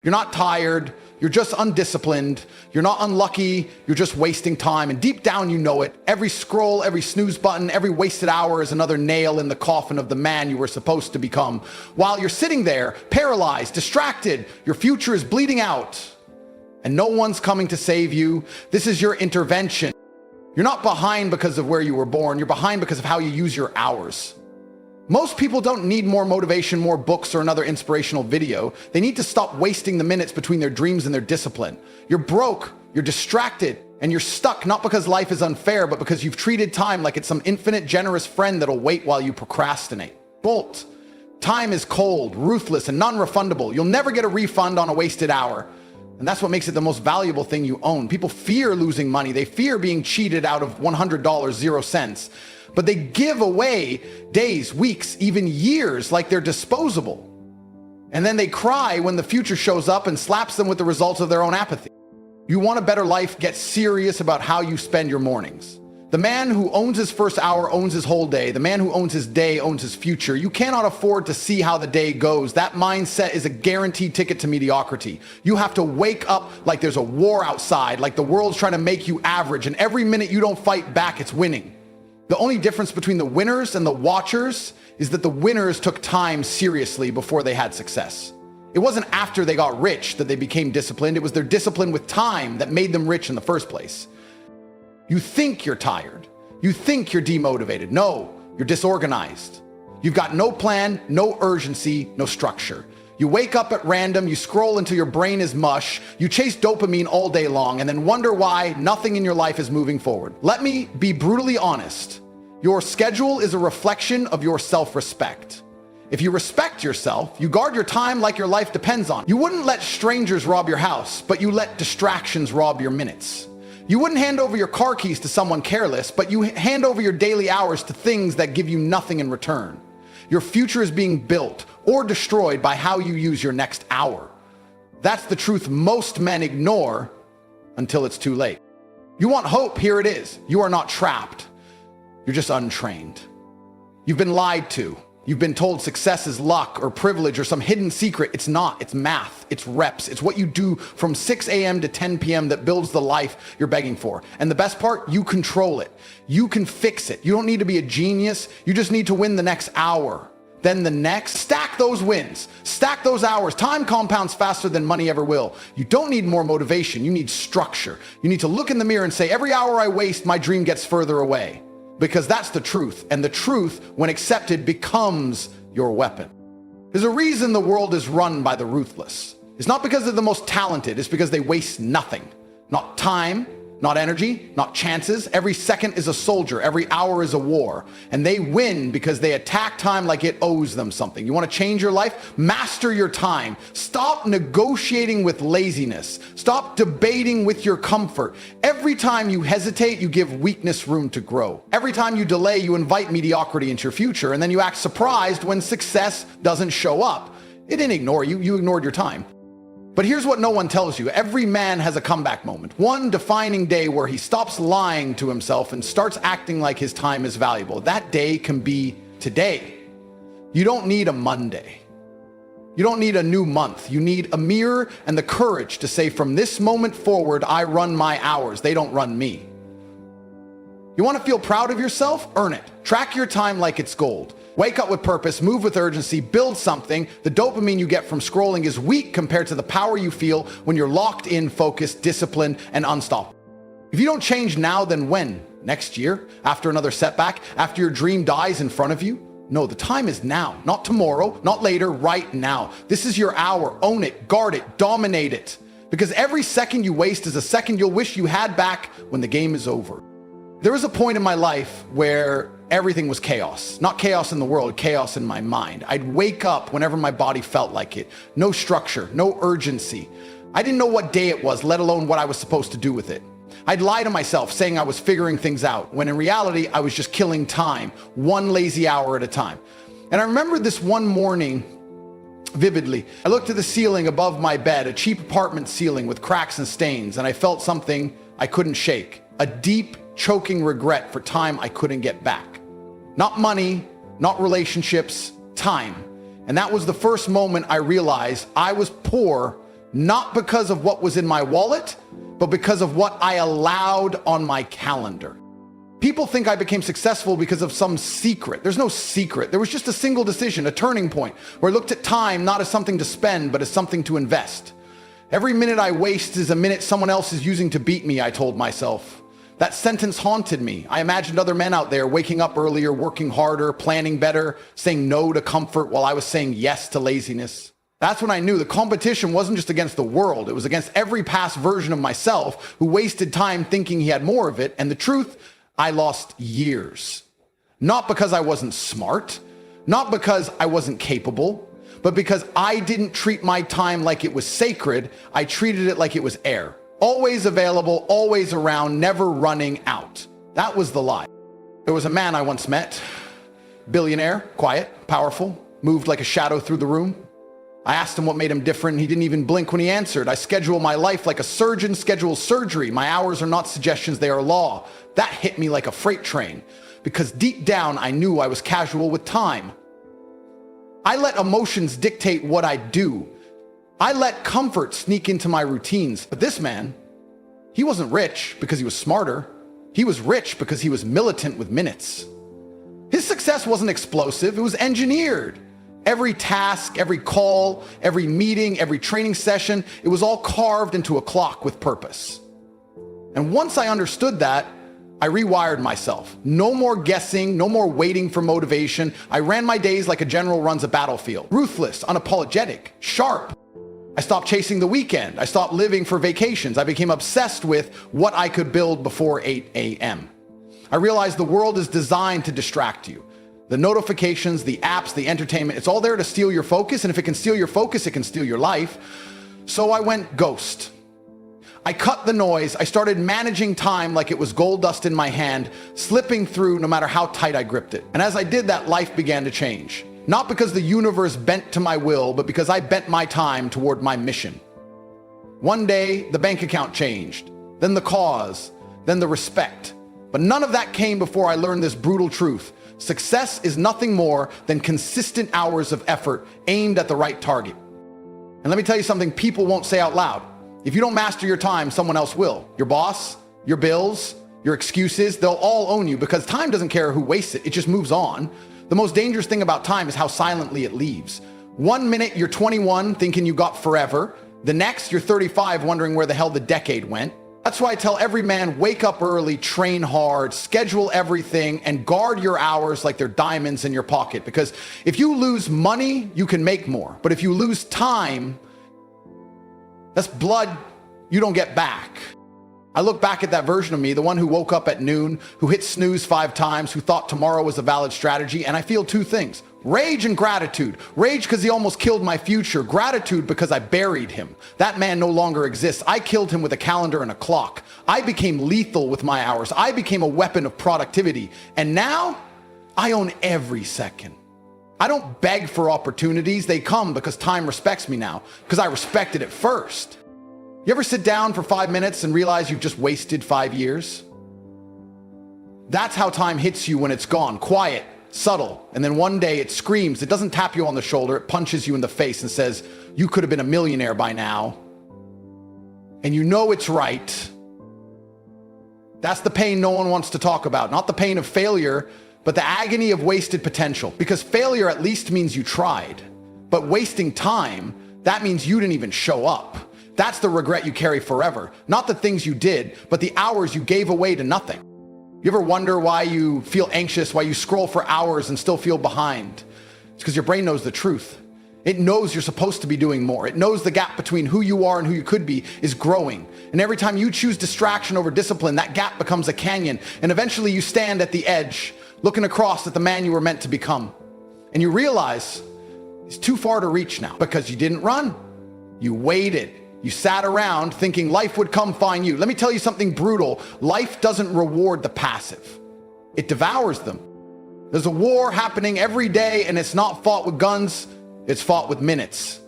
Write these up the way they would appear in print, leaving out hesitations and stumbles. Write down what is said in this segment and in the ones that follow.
You're not tired, you're just undisciplined, you're not unlucky, you're just wasting time. And deep down you know it. Every scroll, every snooze button, every wasted hour is another nail in the coffin of the man you were supposed to become. While you're sitting there, paralyzed, distracted, your future is bleeding out, and no one's coming to save you. This is your intervention. You're not behind because of where you were born, you're behind because of how you use your hours. Most people don't need more motivation, more books, or another inspirational video. They need to stop wasting the minutes between their dreams and their discipline. You're broke, you're distracted, and you're stuck not because life is unfair, but because you've treated time like it's some infinite generous friend that'll wait while you procrastinate. Bolt. Time is cold, ruthless, and non-refundable. You'll never get a refund on a wasted hour. And that's what makes it the most valuable thing you own. People fear losing money. They fear being cheated out of $100, 0 cents. But they give away days, weeks, even years like they're disposable. And then they cry when the future shows up and slaps them with the results of their own apathy. You want a better life? Get serious about how you spend your mornings. The man who owns his first hour owns his whole day. The man who owns his day owns his future. You cannot afford to see how the day goes. That mindset is a guaranteed ticket to mediocrity. You have to wake up like there's a war outside, like the world's trying to make you average, and every minute you don't fight back, it's winning. The only difference between the winners and the watchers is that the winners took time seriously before they had success. It wasn't after they got rich that they became disciplined. It was their discipline with time that made them rich in the first place. You think you're tired. You think you're demotivated. No, you're disorganized. You've got no plan, no urgency, no structure. You wake up at random, you scroll until your brain is mush, you chase dopamine all day long, and then wonder why nothing in your life is moving forward. Let me be brutally honest. Your schedule is a reflection of your self-respect. If you respect yourself, you guard your time like your life depends on it. You wouldn't let strangers rob your house, but you let distractions rob your minutes. You wouldn't hand over your car keys to someone careless, but you hand over your daily hours to things that give you nothing in return. Your future is being built or destroyed by how you use your next hour. That's the truth most men ignore until it's too late. You want hope? Here it is. You are not trapped. You're just untrained. You've been lied to. You've been told success is luck or privilege or some hidden secret. It's not. It's math. It's reps. It's what you do from 6 a.m. to 10 p.m. that builds the life you're begging for. And the best part, you control it. You can fix it. You don't need to be a genius. You just need to win the next hour. Then the next. Stack those wins. Stack those hours. Time compounds faster than money ever will. You don't need more motivation. You need structure. You need to look in the mirror and say, every hour I waste, my dream gets further away. Because that's the truth. And the truth, when accepted, becomes your weapon. There's a reason the world is run by the ruthless. It's not because they're the most talented. It's because they waste nothing. Not time, not energy, not chances. Every second is a soldier. Every hour is a war. And they win because they attack time like it owes them something. You want to change your life? Master your time. Stop negotiating with laziness. Stop debating with your comfort. Every time you hesitate, you give weakness room to grow. Every time you delay, you invite mediocrity into your future. And then you act surprised when success doesn't show up. It didn't ignore you. You ignored your time. But here's what no one tells you. Every man has a comeback moment. One defining day where he stops lying to himself and starts acting like his time is valuable. That day can be today. You don't need a Monday. You don't need a new month. You need a mirror and the courage to say, from this moment forward, I run my hours. They don't run me. You want to feel proud of yourself? Earn it. Track your time like it's gold. Wake up with purpose, move with urgency, build something. The dopamine you get from scrolling is weak compared to the power you feel when you're locked in, focused, disciplined, and unstoppable. If you don't change now, then when? Next year? After another setback? After your dream dies in front of you? No, the time is now, not tomorrow, not later, right now. This is your hour. Own it, guard it, dominate it. Because every second you waste is a second you'll wish you had back when the game is over. There was a point in my life where everything was chaos. Not chaos in the world, chaos in my mind. I'd wake up whenever my body felt like it. No structure, no urgency. I didn't know what day it was, let alone what I was supposed to do with it. I'd lie to myself saying I was figuring things out, when in reality, I was just killing time, one lazy hour at a time. And I remember this one morning vividly. I looked at the ceiling above my bed, a cheap apartment ceiling with cracks and stains, and I felt something I couldn't shake. A deep, choking regret for time I couldn't get back. Not money, not relationships, time. And that was the first moment I realized I was poor Not because of what was in my wallet, but because of what I allowed on my calendar. People think I became successful because of some secret. There's no secret. There was just a single decision, a turning point, where I looked at time not as something to spend, but as something to invest. Every minute I waste is a minute someone else is using to beat me, I told myself. That sentence haunted me. I imagined other men out there waking up earlier, working harder, planning better, saying no to comfort while I was saying yes to laziness. That's when I knew the competition wasn't just against the world. It was against every past version of myself who wasted time thinking he had more of it. And the truth, I lost years. Not because I wasn't smart, not because I wasn't capable, but because I didn't treat my time like it was sacred. I treated it like it was air. Always available, always around, never running out. That was the lie. There was a man I once met, billionaire, quiet, powerful, moved like a shadow through the room. I asked him what made him different. He didn't even blink when he answered. I schedule my life like a surgeon schedules surgery. My hours are not suggestions, they are law. That hit me like a freight train because deep down I knew I was casual with time. I let emotions dictate what I do. I let comfort sneak into my routines. But this man, he wasn't rich because he was smarter. He was rich because he was militant with minutes. His success wasn't explosive, it was engineered. Every task, every call, every meeting, every training session, it was all carved into a clock with purpose. And once I understood that, I rewired myself. No more guessing, no more waiting for motivation. I ran my days like a general runs a battlefield. Ruthless, unapologetic, sharp. I stopped chasing the weekend. I stopped living for vacations. I became obsessed with what I could build before 8 a.m. I realized the world is designed to distract you. The notifications, the apps, the entertainment, it's all there to steal your focus. And if it can steal your focus, it can steal your life. So I went ghost. I cut the noise. I started managing time like it was gold dust in my hand, slipping through no matter how tight I gripped it. And as I did that, life began to change. Not because the universe bent to my will, but because I bent my time toward my mission. One day, the bank account changed, then the cause, then the respect. But none of that came before I learned this brutal truth. Success is nothing more than consistent hours of effort aimed at the right target. And let me tell you something people won't say out loud. If you don't master your time, someone else will. Your boss, your bills, your excuses, they'll all own you because time doesn't care who wastes it. It just moves on. The most dangerous thing about time is how silently it leaves. 1 minute you're 21 thinking you got forever. The next you're 35 wondering where the hell the decade went. That's why I tell every man, wake up early, train hard, schedule everything, and guard your hours like they're diamonds in your pocket. Because if you lose money, you can make more. But if you lose time, that's blood you don't get back. I look back at that version of me, the one who woke up at noon, who hit snooze 5 times, who thought tomorrow was a valid strategy, and I feel 2 things. Rage and gratitude. Rage because he almost killed my future. Gratitude because I buried him. That man no longer exists. I killed him with a calendar and a clock. I became lethal with my hours. I became a weapon of productivity. And now, I own every second. I don't beg for opportunities. They come because time respects me now, because I respected it first. You ever sit down for 5 minutes and realize you've just wasted 5 years? That's how time hits you when it's gone. Quiet, subtle, and then one day it screams. It doesn't tap you on the shoulder. It punches you in the face and says, you could have been a millionaire by now. And you know it's right. That's the pain no one wants to talk about. Not the pain of failure, but the agony of wasted potential. Because failure at least means you tried. But wasting time, that means you didn't even show up. That's the regret you carry forever. Not the things you did, but the hours you gave away to nothing. You ever wonder why you feel anxious, why you scroll for hours and still feel behind? It's because your brain knows the truth. It knows you're supposed to be doing more. It knows the gap between who you are and who you could be is growing. And every time you choose distraction over discipline, that gap becomes a canyon. And eventually you stand at the edge, looking across at the man you were meant to become. And you realize it's too far to reach now because you didn't run. You waited. You sat around thinking life would come find you. Let me tell you something brutal. Life doesn't reward the passive. It devours them. There's a war happening every day, and it's not fought with guns. It's fought with minutes.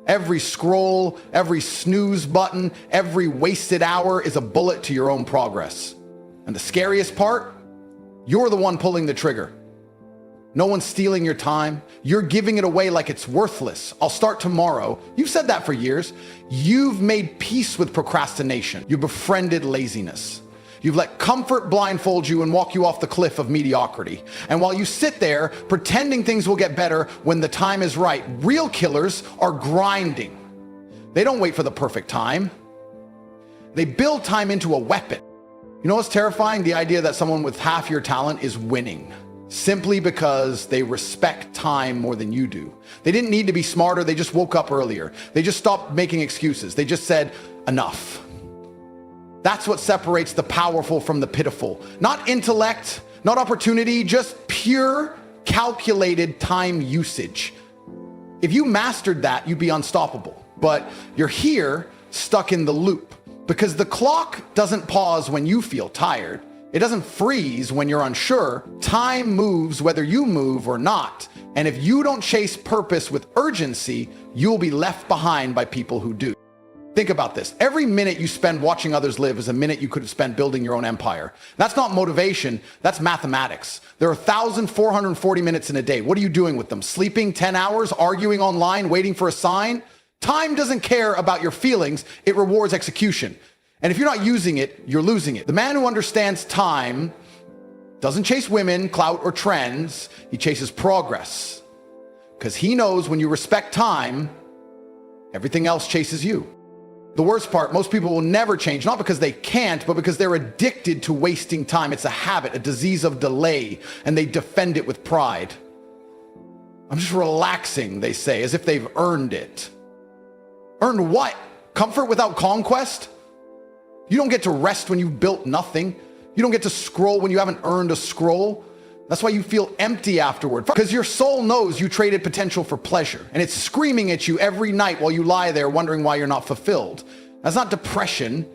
Every scroll, every snooze button, every wasted hour is a bullet to your own progress. And the scariest part, you're the one pulling the trigger. No one's stealing your time. You're giving it away like it's worthless. I'll start tomorrow. You've said that for years. You've made peace with procrastination. You've befriended laziness. You've let comfort blindfold you and walk you off the cliff of mediocrity. And while you sit there pretending things will get better when the time is right, real killers are grinding. They don't wait for the perfect time. They build time into a weapon. You know what's terrifying? The idea that someone with half your talent is winning simply because they respect time more than you do. They didn't need to be smarter. They just woke up earlier. They just stopped making excuses. They just said, enough. That's what separates the powerful from the pitiful. Not intellect, not opportunity, just pure calculated time usage. If you mastered that, you'd be unstoppable. But you're here stuck in the loop because the clock doesn't pause when you feel tired. It doesn't freeze when you're unsure. Time moves whether you move or not. And if you don't chase purpose with urgency, you'll be left behind by people who do. Think about this. Every minute you spend watching others live is a minute you could have spent building your own empire. That's not motivation, that's mathematics. There are 1,440 minutes in a day. What are you doing with them? Sleeping 10 hours, arguing online, waiting for a sign? Time doesn't care about your feelings, it rewards execution. And if you're not using it, you're losing it. The man who understands time doesn't chase women, clout, or trends. He chases progress. Because he knows when you respect time, everything else chases you. The worst part, most people will never change, not because they can't, but because they're addicted to wasting time. It's a habit, a disease of delay, and they defend it with pride. I'm just relaxing, they say, as if they've earned it. Earned what? Comfort without conquest? You don't get to rest when you've built nothing. You don't get to scroll when you haven't earned a scroll. That's why you feel empty afterward, because your soul knows you traded potential for pleasure, and it's screaming at you every night while you lie there wondering why you're not fulfilled. That's not depression.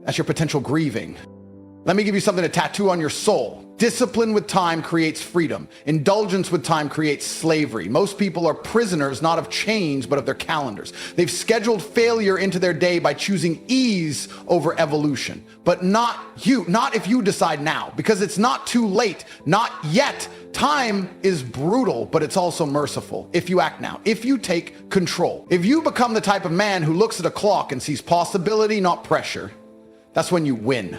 That's your potential grieving. Let me give you something to tattoo on your soul. Discipline with time creates freedom. Indulgence with time creates slavery. Most people are prisoners, not of chains, but of their calendars. They've scheduled failure into their day by choosing ease over evolution. But not you, not if you decide now, because it's not too late, not yet. Time is brutal, but it's also merciful if you act now, if you take control. If you become the type of man who looks at a clock and sees possibility, not pressure, that's when you win.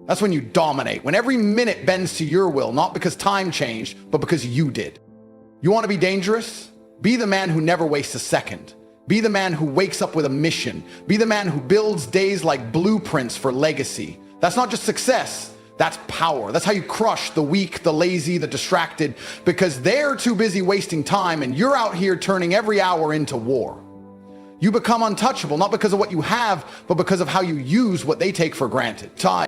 That's when you dominate, when every minute bends to your will, not because time changed, but because you did. You want to be dangerous? Be the man who never wastes a second. Be the man who wakes up with a mission. Be the man who builds days like blueprints for legacy. That's not just success, that's power. That's how you crush the weak, the lazy, the distracted, because they're too busy wasting time and you're out here turning every hour into war. You become untouchable, not because of what you have, but because of how you use what they take for granted. Time.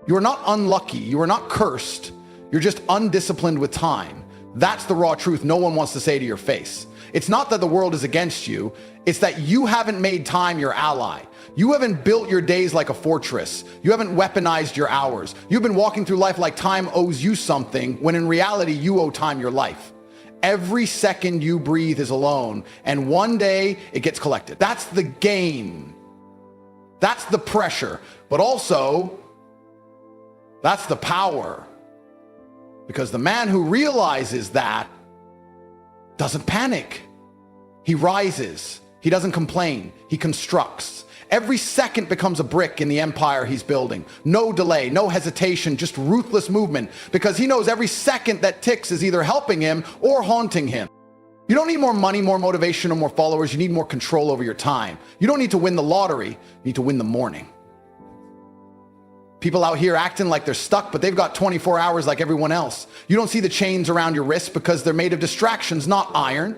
You are not unlucky. You are not cursed. You're just undisciplined with time. That's the raw truth no one wants to say to your face. It's not that the world is against you. It's that you haven't made time your ally. You haven't built your days like a fortress. You haven't weaponized your hours. You've been walking through life like time owes you something, when in reality, you owe time your life. Every second you breathe is a loan, and one day it gets collected. That's the game. That's the pressure. But also, that's the power, because the man who realizes that doesn't panic. He rises. He doesn't complain. He constructs. Every second becomes a brick in the empire he's building. No delay, no hesitation, just ruthless movement, because he knows every second that ticks is either helping him or haunting him. You don't need more money, more motivation, or more followers. You need more control over your time. You don't need to win the lottery. You need to win the morning. People out here acting like they're stuck, but they've got 24 hours like everyone else. You don't see the chains around your wrists because they're made of distractions, not iron.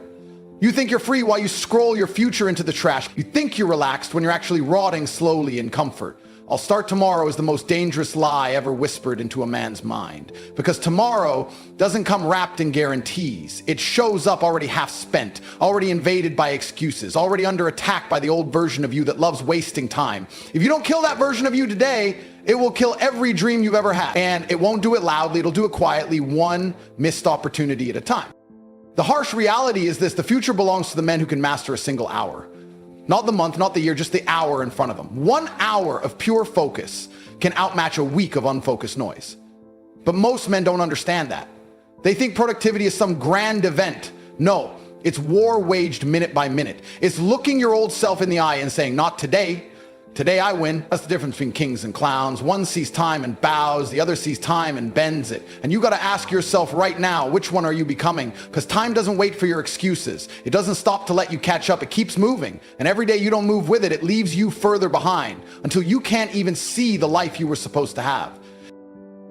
You think you're free while you scroll your future into the trash. You think you're relaxed when you're actually rotting slowly in comfort. I'll start tomorrow is the most dangerous lie ever whispered into a man's mind. Because tomorrow doesn't come wrapped in guarantees. It shows up already half spent, already invaded by excuses, already under attack by the old version of you that loves wasting time. If you don't kill that version of you today, it will kill every dream you've ever had. And it won't do it loudly, it'll do it quietly, one missed opportunity at a time. The harsh reality is this: the future belongs to the men who can master a single hour. Not the month, not the year, just the hour in front of them. 1 hour of pure focus can outmatch a week of unfocused noise. But most men don't understand that. They think productivity is some grand event. No, it's war waged minute by minute. It's looking your old self in the eye and saying, not today. Today I win. That's the difference between kings and clowns. One sees time and bows, the other sees time and bends it. And you got to ask yourself right now, which one are you becoming? Because time doesn't wait for your excuses. It doesn't stop to let you catch up. It keeps moving. And every day you don't move with it, it leaves you further behind until you can't even see the life you were supposed to have.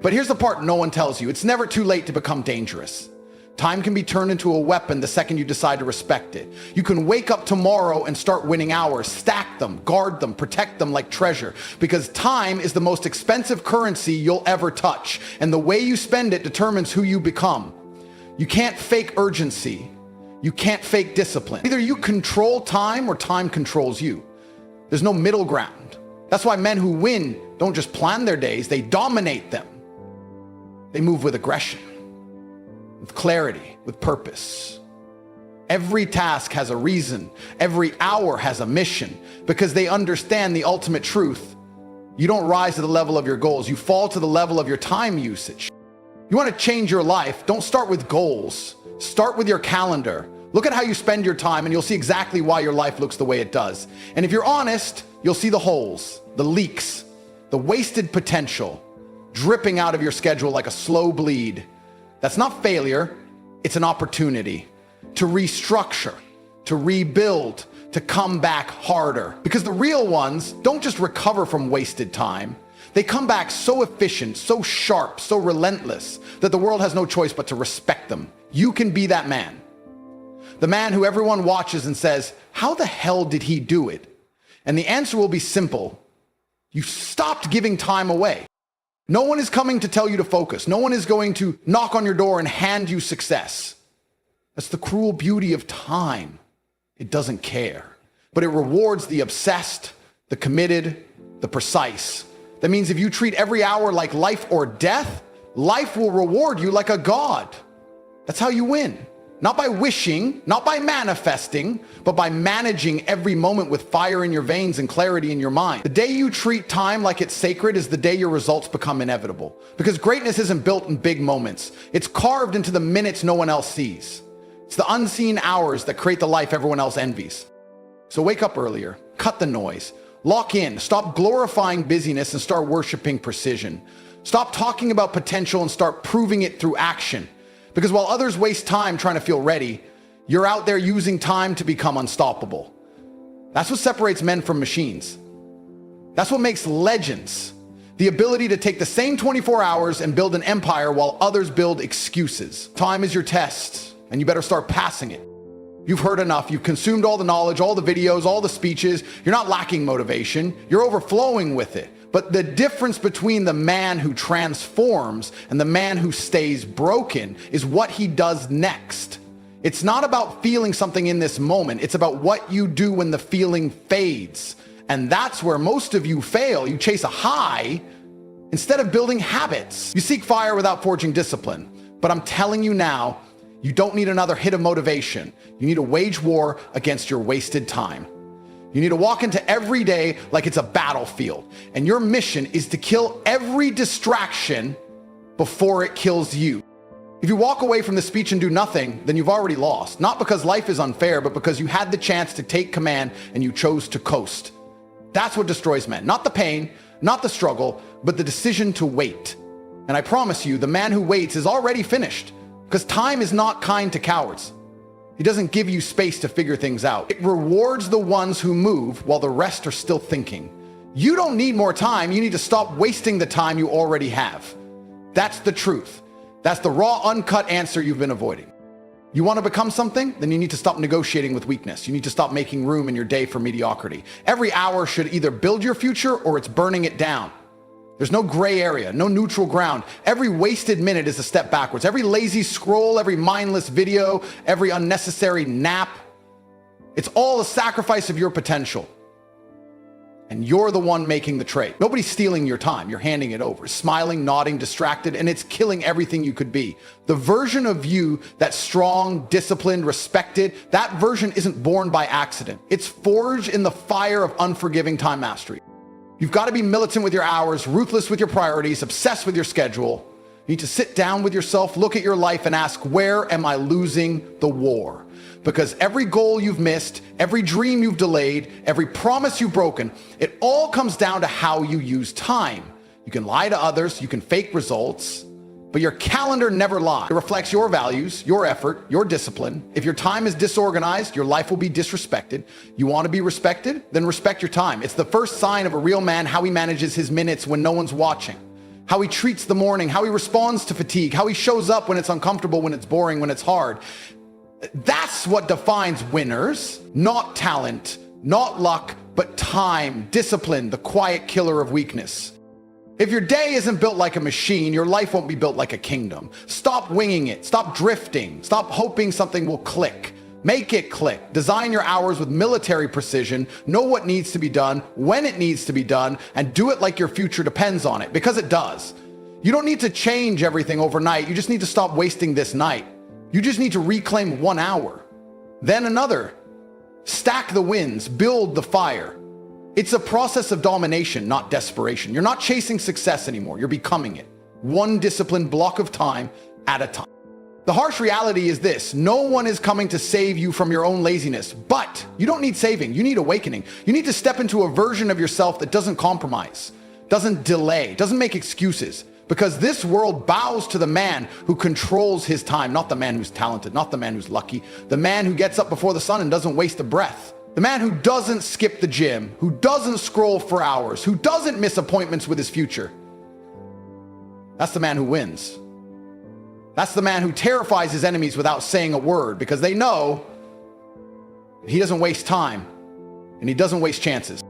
But here's the part no one tells you. It's never too late to become dangerous. Time can be turned into a weapon the second you decide to respect it. You can wake up tomorrow and start winning hours, stack them, guard them, protect them like treasure, because time is the most expensive currency you'll ever touch, and the way you spend it determines who you become. You can't fake urgency. You can't fake discipline. Either you control time or time controls you. There's no middle ground. That's why men who win don't just plan their days, they dominate them. They move with aggression, with clarity, with purpose. Every task has a reason. Every hour has a mission, because they understand the ultimate truth. You don't rise to the level of your goals. You fall to the level of your time usage. You want to change your life? Don't start with goals. Start with your calendar. Look at how you spend your time and you'll see exactly why your life looks the way it does. And if you're honest, you'll see the holes, the leaks, the wasted potential dripping out of your schedule like a slow bleed. That's not failure, it's an opportunity to restructure, to rebuild, to come back harder. Because the real ones don't just recover from wasted time. They come back so efficient, so sharp, so relentless that the world has no choice but to respect them. You can be that man. The man who everyone watches and says, how the hell did he do it? And the answer will be simple. You stopped giving time away. No one is coming to tell you to focus. No one is going to knock on your door and hand you success. That's the cruel beauty of time. It doesn't care, but it rewards the obsessed, the committed, the precise. That means if you treat every hour like life or death, life will reward you like a god. That's how you win. Not by wishing, not by manifesting, but by managing every moment with fire in your veins and clarity in your mind. The day you treat time like it's sacred is the day your results become inevitable. Because greatness isn't built in big moments. It's carved into the minutes no one else sees. It's the unseen hours that create the life everyone else envies. So wake up earlier, cut the noise, lock in, stop glorifying busyness and start worshiping precision. Stop talking about potential and start proving it through action. Because while others waste time trying to feel ready, you're out there using time to become unstoppable. That's what separates men from machines. That's what makes legends. The ability to take the same 24 hours and build an empire while others build excuses. Time is your test, and you better start passing it. You've heard enough. You've consumed all the knowledge, all the videos, all the speeches. You're not lacking motivation. You're overflowing with it. But the difference between the man who transforms and the man who stays broken is what he does next. It's not about feeling something in this moment. It's about what you do when the feeling fades. And that's where most of you fail. You chase a high instead of building habits. You seek fire without forging discipline. But I'm telling you now, you don't need another hit of motivation. You need to wage war against your wasted time. You need to walk into every day like it's a battlefield. And your mission is to kill every distraction before it kills you. If you walk away from the speech and do nothing, then you've already lost. Not because life is unfair, but because you had the chance to take command and you chose to coast. That's what destroys men. Not the pain, not the struggle, but the decision to wait. And I promise you, the man who waits is already finished, because time is not kind to cowards. He doesn't give you space to figure things out. It rewards the ones who move while the rest are still thinking. You don't need more time. You need to stop wasting the time you already have. That's the truth. That's the raw, uncut answer you've been avoiding. You want to become something? Then you need to stop negotiating with weakness. You need to stop making room in your day for mediocrity. Every hour should either build your future or it's burning it down. There's no gray area, no neutral ground. Every wasted minute is a step backwards. Every lazy scroll, every mindless video, every unnecessary nap, it's all a sacrifice of your potential. And you're the one making the trade. Nobody's stealing your time. You're handing it over, smiling, nodding, distracted, and it's killing everything you could be. The version of you that's strong, disciplined, respected, that version isn't born by accident. It's forged in the fire of unforgiving time mastery. You've got to be militant with your hours, ruthless with your priorities, obsessed with your schedule. You need to sit down with yourself, look at your life and ask, where am I losing the war? Because every goal you've missed, every dream you've delayed, every promise you've broken, it all comes down to how you use time. You can lie to others, you can fake results, but your calendar never lies. It reflects your values, your effort, your discipline. If your time is disorganized, your life will be disrespected. You want to be respected? Then respect your time. It's the first sign of a real man, how he manages his minutes when no one's watching. How he treats the morning, how he responds to fatigue, how he shows up when it's uncomfortable, when it's boring, when it's hard. That's what defines winners, not talent, not luck, but time, discipline, the quiet killer of weakness. If your day isn't built like a machine, your life won't be built like a kingdom. Stop winging it, stop drifting, stop hoping something will click. Make it click. Design your hours with military precision. Know what needs to be done, when it needs to be done, and do it like your future depends on it, because it does. You don't need to change everything overnight. You just need to stop wasting this night. You just need to reclaim 1 hour, then another. Stack the wins, build the fire. It's a process of domination, not desperation. You're not chasing success anymore. You're becoming it. One disciplined block of time at a time. The harsh reality is this: no one is coming to save you from your own laziness, but you don't need saving, you need awakening. You need to step into a version of yourself that doesn't compromise, doesn't delay, doesn't make excuses, because this world bows to the man who controls his time, not the man who's talented, not the man who's lucky, the man who gets up before the sun and doesn't waste a breath, the man who doesn't skip the gym, who doesn't scroll for hours, who doesn't miss appointments with his future. That's the man who wins. That's the man who terrifies his enemies without saying a word, because they know he doesn't waste time and he doesn't waste chances.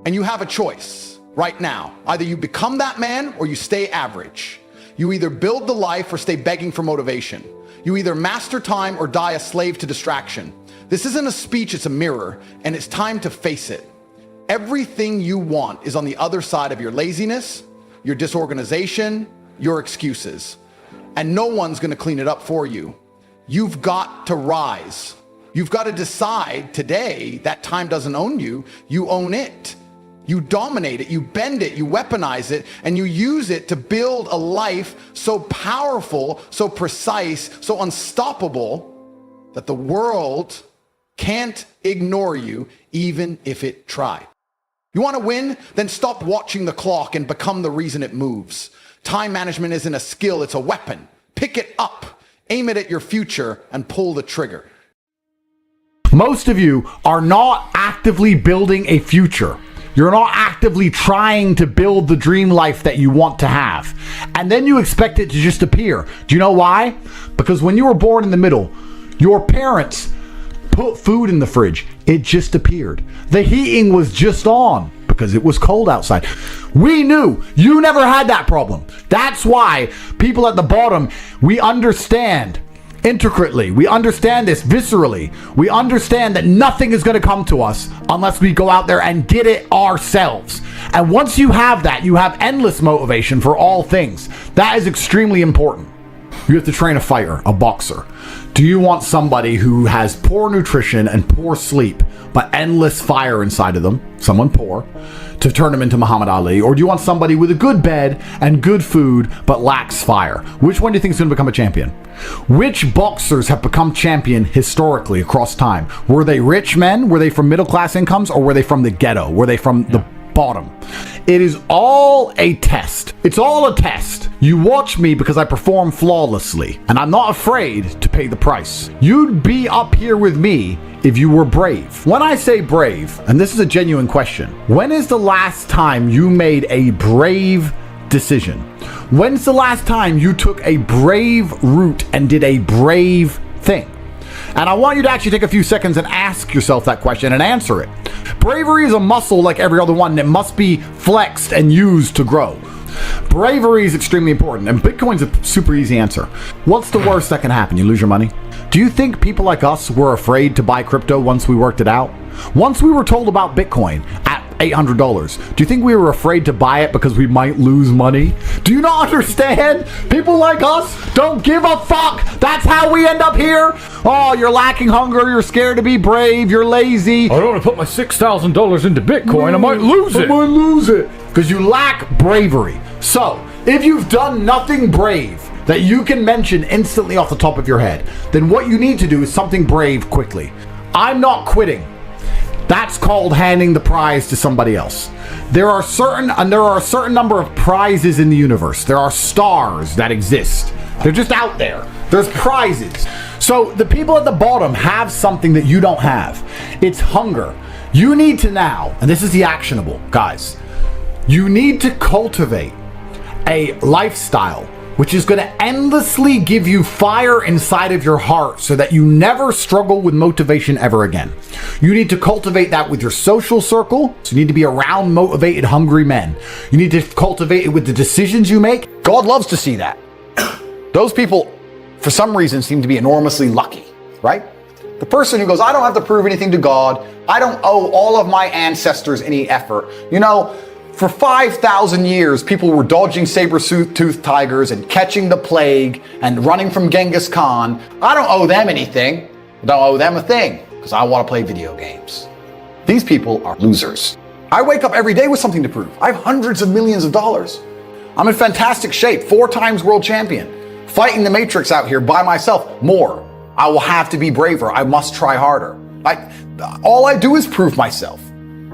And you have a choice right now. Either you become that man or you stay average. You either build the life or stay begging for motivation. You either master time or die a slave to distraction. This isn't a speech, it's a mirror, and it's time to face it. Everything you want is on the other side of your laziness, your disorganization, your excuses. And no one's going to clean it up for you. You've got to rise. You've got to decide today that time doesn't own you. You own it. You dominate it. You bend it. You weaponize it. And you use it to build a life so powerful, so precise, so unstoppable that the world can't ignore you even if it tried. You want to win? Then stop watching the clock and become the reason it moves. Time management isn't a skill, it's a weapon. Pick it up, aim it at your future, and pull the trigger. Most of you are not actively building a future. You're not actively trying to build the dream life that you want to have. And then you expect it to just appear. Do you know why? Because when you were born in the middle, your parents put food in the fridge. It just appeared. The heating was just on because it was cold outside. We knew you never had that problem. That's why people at the bottom, we understand intricately. We understand this viscerally. We understand that nothing is going to come to us unless we go out there and get it ourselves. And once you have that, you have endless motivation for all things. That is extremely important. You have to train a fighter, a boxer. Do you want somebody who has poor nutrition and poor sleep, but endless fire inside of them, someone poor, to turn them into Muhammad Ali? Or do you want somebody with a good bed and good food, but lacks fire? Which one do you think is going to become a champion? Which boxers have become champion historically across time? Were they rich men? Were they from middle class incomes? Or were they from the ghetto? Were they from the bottom? It is all a test. It's all a test. You watch me because I perform flawlessly, and I'm not afraid to pay the price. You'd be up here with me if you were brave. When I say brave, and this is a genuine question, when is the last time you made a brave decision? When's the last time you took a brave route and did a brave thing? And I want you to actually take a few seconds and ask yourself that question and answer it. Bravery is a muscle like every other one that must be flexed and used to grow. Bravery is extremely important, and Bitcoin's a super easy answer. What's the worst that can happen? You lose your money? Do you think people like us were afraid to buy crypto once we worked it out? Once we were told about Bitcoin at $800, do you think we were afraid to buy it because we might lose money? Do you not understand? People like us don't give a fuck. That's how we end up here. Oh, you're lacking hunger. You're scared to be brave. You're lazy. I don't want to put my $6,000 into Bitcoin. I might lose it. I might lose it. Because you lack bravery. So, If you've done nothing brave that you can mention instantly off the top of your head, then what you need to do is something brave quickly. I'm not quitting. That's called handing the prize to somebody else. There are a certain number of prizes in the universe. There are stars that exist. They're just out there. There's prizes. So the people at the bottom have something that you don't have. It's hunger. You need to now, and this is the actionable, guys, you need to cultivate a lifestyle which is going to endlessly give you fire inside of your heart so that you never struggle with motivation ever again. You need to cultivate that with your social circle. So you need to be around motivated, hungry men. You need to cultivate it with the decisions you make. God loves to see that. Those people, for some reason, seem to be enormously lucky, right? The person who goes, I don't have to prove anything to God. I don't owe all of my ancestors any effort. You know, for 5,000 years, people were dodging saber-toothed tigers and catching the plague and running from Genghis Khan. I don't owe them anything. I don't owe them a thing because I want to play video games. These people are losers. I wake up every day with something to prove. I have hundreds of millions of dollars. I'm in fantastic shape, 4 times world champion, fighting the matrix out here by myself. More. I will have to be braver. I must try harder. All I do is prove myself.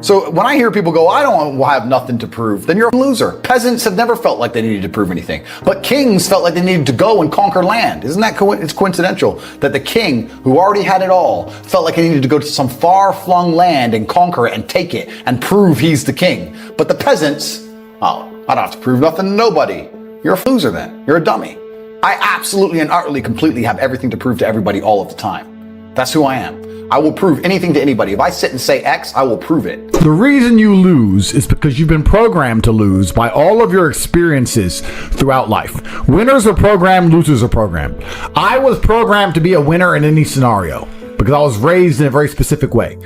So when I hear people go, I don't have nothing to prove, then you're a loser. Peasants have never felt like they needed to prove anything, but kings felt like they needed to go and conquer land. Isn't that it's coincidental that the king, who already had it all, felt like he needed to go to some far-flung land and conquer it and take it and prove he's the king. But the peasants, oh, I don't have to prove nothing to nobody. You're a loser then. You're a dummy. I absolutely and utterly, completely have everything to prove to everybody all of the time. That's who I am. I will prove anything to anybody. If I sit and say X, I will prove it. The reason you lose is because you've been programmed to lose by all of your experiences throughout life. Winners are programmed, losers are programmed. I was programmed to be a winner in any scenario because I was raised in a very specific way.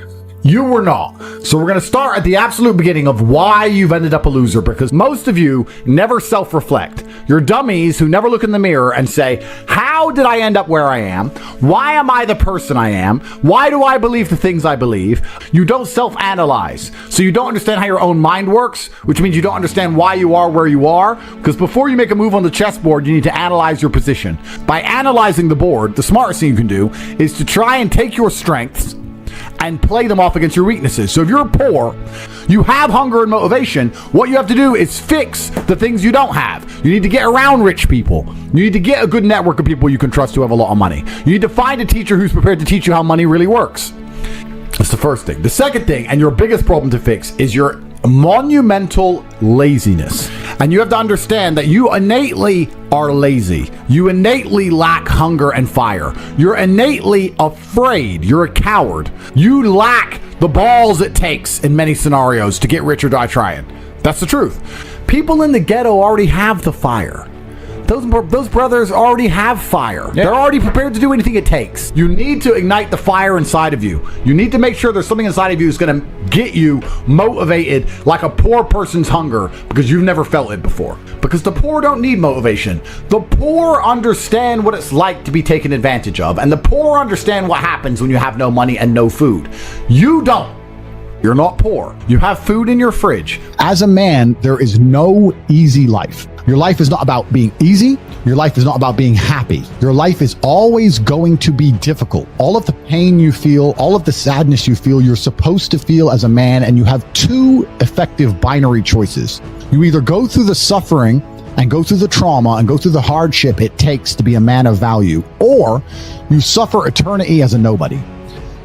You were not. So we're going to start at the absolute beginning of why you've ended up a loser, because most of you never self-reflect. You're dummies who never look in the mirror and say, how did I end up where I am? Why am I the person I am? Why do I believe the things I believe? You don't self-analyze. So you don't understand how your own mind works, which means you don't understand why you are where you are. Because before you make a move on the chessboard, you need to analyze your position. By analyzing the board, the smartest thing you can do is to try and take your strengths and play them off against your weaknesses. So if you're poor, you have hunger and motivation, what you have to do is fix the things you don't have. You need to get around rich people. You need to get a good network of people you can trust who have a lot of money. You need to find a teacher who's prepared to teach you how money really works. That's the first thing. The second thing, and your biggest problem to fix, is your monumental laziness. And you have to understand that you innately are lazy. You innately lack hunger and fire. You're innately afraid. You're a coward. You lack the balls it takes in many scenarios to get rich or die trying. That's the truth. People in the ghetto already have the fire. Those brothers already have fire. They're already prepared to do anything it takes. You need to ignite the fire inside of you. You need to make sure there's something inside of you that's going to get you motivated like a poor person's hunger, because you've never felt it before. Because the poor don't need motivation. The poor understand what it's like to be taken advantage of, and the poor understand what happens when you have no money and no food. You don't. You're not poor. You have food in your fridge. As a man, there is no easy life. Your life is not about being easy. Your life is not about being happy. Your life is always going to be difficult. All of the pain you feel, all of the sadness you feel, you're supposed to feel as a man, and you have 2 effective binary choices. You either go through the suffering and go through the trauma and go through the hardship it takes to be a man of value, or you suffer eternity as a nobody.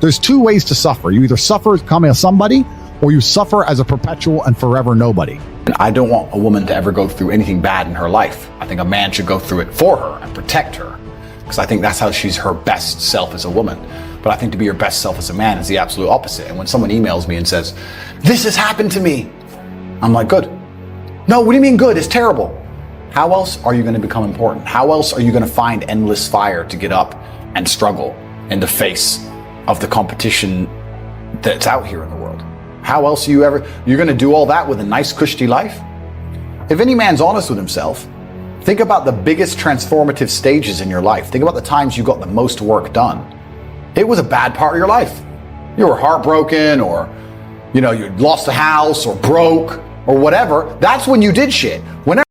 There's 2 ways to suffer. You either suffer as becoming a somebody, or you suffer as a perpetual and forever nobody. I don't want a woman to ever go through anything bad in her life. I think a man should go through it for her and protect her, because I think that's how she's her best self as a woman. But I think to be your best self as a man is the absolute opposite. And when someone emails me and says, this has happened to me, I'm like, good. No, what do you mean good? It's terrible. How else are you going to become important? How else are you going to find endless fire to get up and struggle in the face of the competition that's out here in the world? How else are you're going to do all that with a nice cushy life? If any man's honest with himself, think about the biggest transformative stages in your life. Think about the times you got the most work done. It was a bad part of your life. You were heartbroken, or you lost a house, or broke, or whatever. That's when you did shit. Whenever